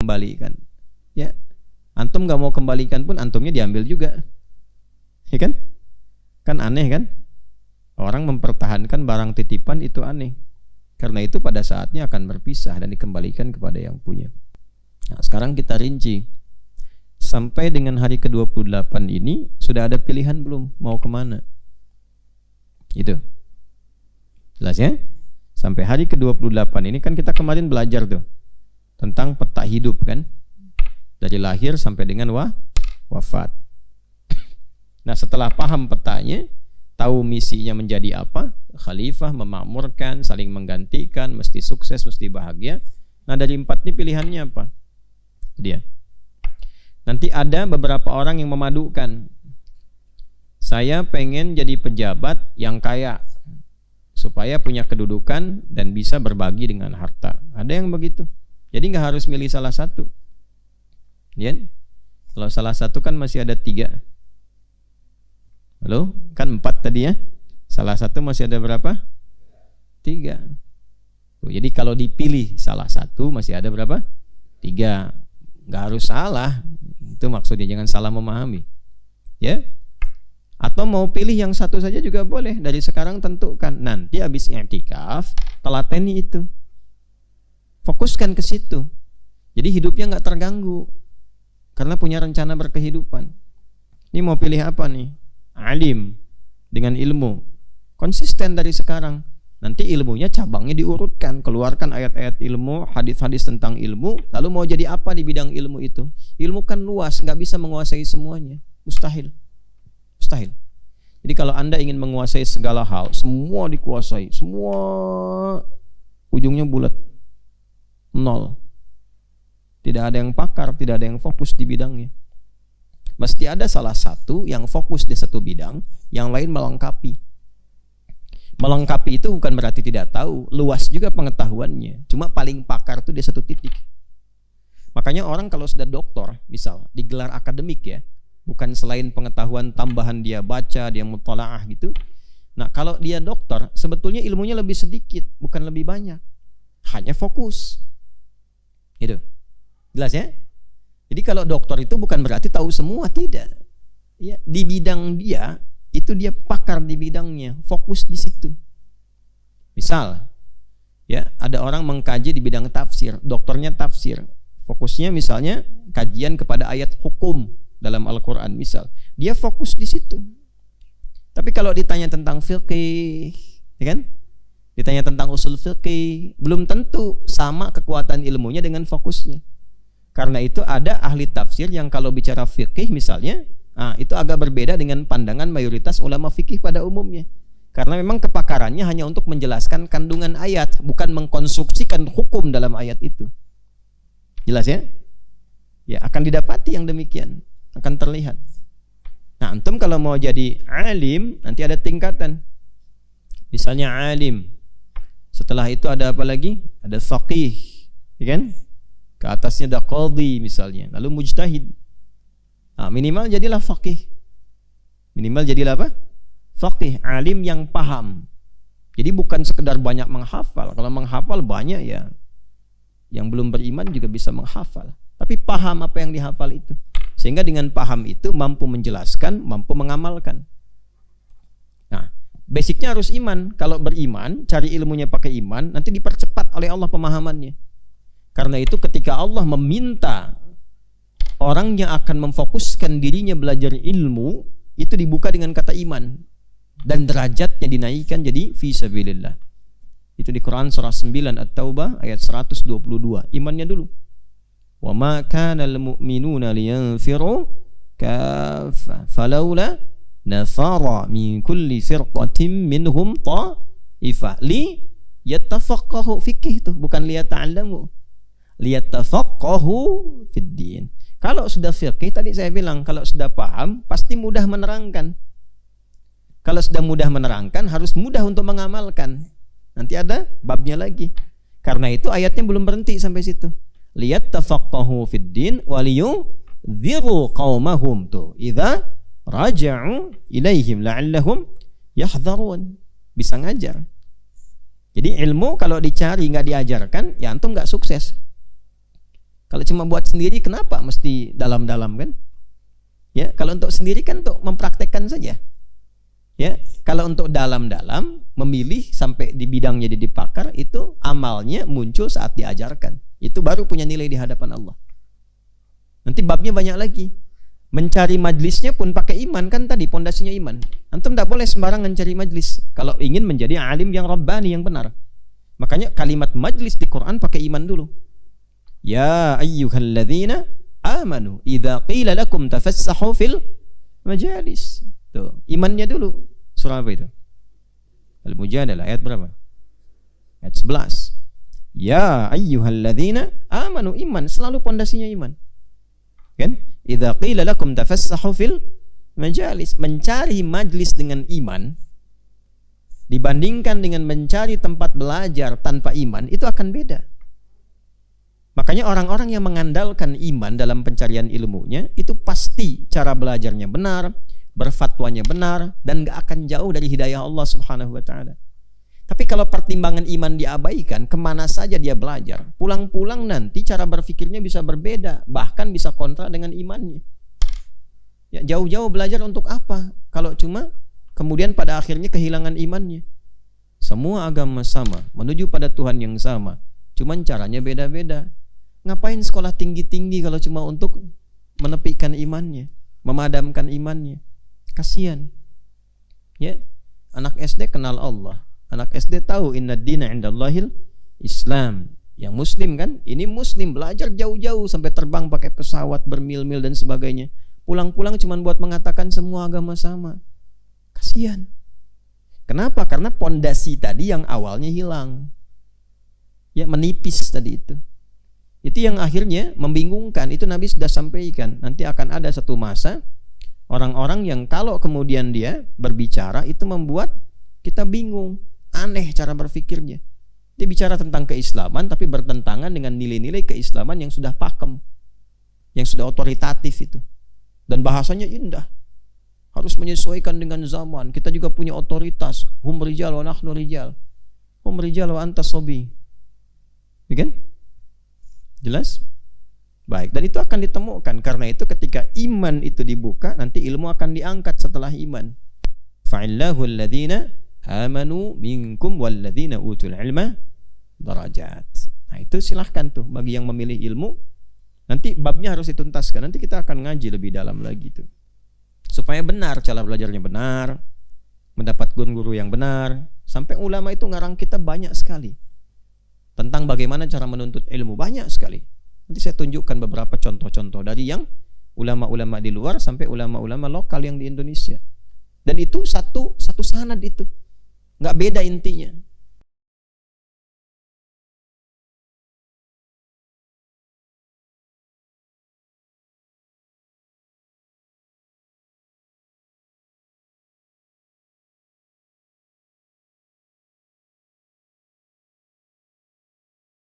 kembalikan. Ya, antum nggak mau kembalikan pun antumnya diambil juga, ya kan? Kan aneh kan? Orang mempertahankan barang titipan itu aneh. Karena itu pada saatnya akan berpisah dan dikembalikan kepada yang punya. Nah, sekarang kita rinci. Sampai dengan hari ke-28 ini sudah ada pilihan belum mau kemana? Itu jelas ya. Sampai hari ke-28 ini kan kita kemarin belajar tuh tentang peta hidup kan, dari lahir sampai dengan wafat. Nah, setelah paham petanya, tahu misinya menjadi apa, khalifah, memakmurkan, saling menggantikan, mesti sukses, mesti bahagia. Nah, dari 4 ini pilihannya apa? Dia nanti ada beberapa orang yang memadukan. Saya pengen jadi pejabat yang kaya supaya punya kedudukan dan bisa berbagi dengan harta. Ada yang begitu. Jadi nggak harus milih salah satu. Ya? Kalau salah satu kan masih ada 3. Halo? Kan 4 tadi ya. Salah satu masih ada berapa? 3. Tuh, jadi kalau dipilih salah satu masih ada berapa? 3. Nggak harus salah. Itu maksudnya, jangan salah memahami. Ya? Atau mau pilih yang satu saja juga boleh. Dari sekarang tentukan. Nanti habis i'tikaf, telateni itu. Fokuskan ke situ. Jadi hidupnya nggak terganggu. Karena punya rencana berkehidupan. Ini mau pilih apa nih? Alim dengan ilmu. Konsisten dari sekarang. Nanti ilmunya cabangnya diurutkan, keluarkan ayat-ayat ilmu, hadis-hadis tentang ilmu. Lalu mau jadi apa di bidang ilmu itu? Ilmu kan luas, nggak bisa menguasai semuanya, mustahil. Mustahil. Jadi kalau Anda ingin menguasai segala hal, semua dikuasai, semua ujungnya bulat, 0. Tidak ada yang pakar, tidak ada yang fokus di bidangnya. Mesti ada salah satu yang fokus di satu bidang, yang lain melengkapi. Melengkapi itu bukan berarti tidak tahu, luas juga pengetahuannya. Cuma paling pakar itu di satu titik. Makanya orang kalau sudah doktor, misal di gelar akademik ya, bukan selain pengetahuan tambahan dia baca, dia mutalaah gitu. Nah, kalau dia dokter, sebetulnya ilmunya lebih sedikit, bukan lebih banyak. Hanya fokus. Itu. Jelas ya? Jadi kalau dokter itu bukan berarti tahu semua, tidak. Ya, di bidang dia itu dia pakar di bidangnya, fokus di situ. Misal, ya ada orang mengkaji di bidang tafsir, dokternya tafsir, fokusnya misalnya kajian kepada ayat hukum dalam Al-Quran misal, dia fokus di situ. Tapi kalau ditanya tentang fiqih, ya kan? Ditanya tentang usul fiqih, belum tentu sama kekuatan ilmunya dengan fokusnya. Karena itu ada ahli tafsir yang kalau bicara fiqih misalnya, itu agak berbeda dengan pandangan mayoritas ulama fikih pada umumnya. Karena memang kepakarannya hanya untuk menjelaskan kandungan ayat, bukan mengkonstruksikan hukum dalam ayat itu. Jelas ya? Ya, akan didapati yang demikian, akan terlihat. Nah, antum kalau mau jadi alim, nanti ada tingkatan. Misalnya alim. Setelah itu ada apa lagi? Ada faqih, ya kan? Ke atasnya ada qadhi misalnya, lalu mujtahid. Nah, minimal jadilah faqih. Minimal jadilah apa? Faqih, alim yang paham. Jadi bukan sekedar banyak menghafal. Kalau menghafal banyak ya, yang belum beriman juga bisa menghafal. Tapi paham apa yang dihafal itu. Sehingga dengan paham itu mampu menjelaskan, mampu mengamalkan. Nah, basicnya harus iman. Kalau beriman, cari ilmunya pakai iman, nanti dipercepat oleh Allah pemahamannya. Karena itu ketika Allah meminta orang yang akan memfokuskan dirinya belajar ilmu, itu dibuka dengan kata iman, dan derajatnya dinaikkan jadi fi sabilillah. Itu di Quran surah 9 At-Taubah ayat 122. Imannya dulu. Wa ma kana al-mu'minuna liyanfiru kaffa falaula nafara min kulli firqatin minhum ta'ifah li yattafaqahu fikih, itu bukan liyata'allamu, liyatafaqahu fid din. Kalau sudah fiqih, tadi saya bilang, kalau sudah paham, pasti mudah menerangkan. Kalau sudah mudah menerangkan, harus mudah untuk mengamalkan. Nanti ada babnya lagi. Karena itu ayatnya belum berhenti sampai situ. Lihat tafaqahu fid din waliyudhiru qaumahum, tuh idza raja'u ilaihim la'allahum yahdharun. Bisa ngajar. Jadi ilmu kalau dicari nggak diajarkan, ya antum nggak sukses. Kalau cuma buat sendiri, kenapa mesti dalam-dalam kan? Ya, kalau untuk sendiri kan untuk mempraktekkan saja. Ya, kalau untuk dalam-dalam memilih sampai di bidangnya jadi pakar, itu amalnya muncul saat diajarkan. Itu baru punya nilai di hadapan Allah. Nanti babnya banyak lagi. Mencari majlisnya pun pakai iman, kan tadi pondasinya iman. Antum tidak boleh sembarangan cari majlis kalau ingin menjadi alim yang rabbani, yang benar. Makanya kalimat majlis di Quran pakai iman dulu. Ya ayyuhalladzina amanu idza qila lakum tafassahu fil majalis. Tuh, imannya dulu. Surah apa itu? Al-Mujadalah ayat berapa? Ayat 11. Ya ayyuhalladzina amanu, iman selalu pondasinya iman. Kan? Idza qila lakum tafassahu fil majalis, mencari majlis dengan iman dibandingkan dengan mencari tempat belajar tanpa iman, itu akan beda. Makanya orang-orang yang mengandalkan iman dalam pencarian ilmunya, itu pasti cara belajarnya benar, berfatwanya benar, dan gak akan jauh dari hidayah Allah subhanahu wa ta'ala. Tapi kalau pertimbangan iman diabaikan, kemana saja dia belajar, pulang-pulang nanti cara berpikirnya bisa berbeda, bahkan bisa kontra dengan imannya. Ya, jauh-jauh belajar untuk apa? Kalau cuma kemudian pada akhirnya kehilangan imannya. Semua agama sama, menuju pada Tuhan yang sama, cuman caranya beda-beda. Ngapain sekolah tinggi-tinggi kalau cuma untuk menepikan imannya, memadamkan imannya? Kasihan. Ya, anak SD kenal Allah. Anak SD tahu inna dina indallahil Islam. Yang muslim kan, ini muslim, belajar jauh-jauh sampai terbang pakai pesawat bermil-mil dan sebagainya. Pulang-pulang cuma buat mengatakan semua agama sama. Kasihan. Kenapa? Karena pondasi tadi yang awalnya hilang. Ya, menipis tadi itu. Itu yang akhirnya membingungkan. Itu Nabi sudah sampaikan. Nanti akan ada satu masa orang-orang yang kalau kemudian dia berbicara itu membuat kita bingung, aneh cara berpikirnya. Dia bicara tentang keislaman tapi bertentangan dengan nilai-nilai keislaman yang sudah pakem, yang sudah otoritatif itu. Dan bahasanya indah. Harus menyesuaikan dengan zaman. Kita juga punya otoritas. Hum rijal wa nahnu rijal. Hum rijal wa anta sobi. Ya kan? Jelas? Baik, dan itu akan ditemukan. Karena itu ketika iman itu dibuka, nanti ilmu akan diangkat setelah iman. Fa'illahu alladhina amanu minkum walladhina utul ilma darajat. Nah, itu silahkan tuh bagi yang memilih ilmu. Nanti babnya harus dituntaskan. Nanti kita akan ngaji lebih dalam lagi tuh. Supaya benar cara belajarnya benar, mendapat guru yang benar. Sampai ulama itu ngarang kitab banyak sekali tentang bagaimana cara menuntut ilmu, banyak sekali. Nanti saya tunjukkan beberapa contoh-contoh dari yang ulama-ulama di luar sampai ulama-ulama lokal yang di Indonesia. Dan itu satu sanad itu, nggak beda intinya.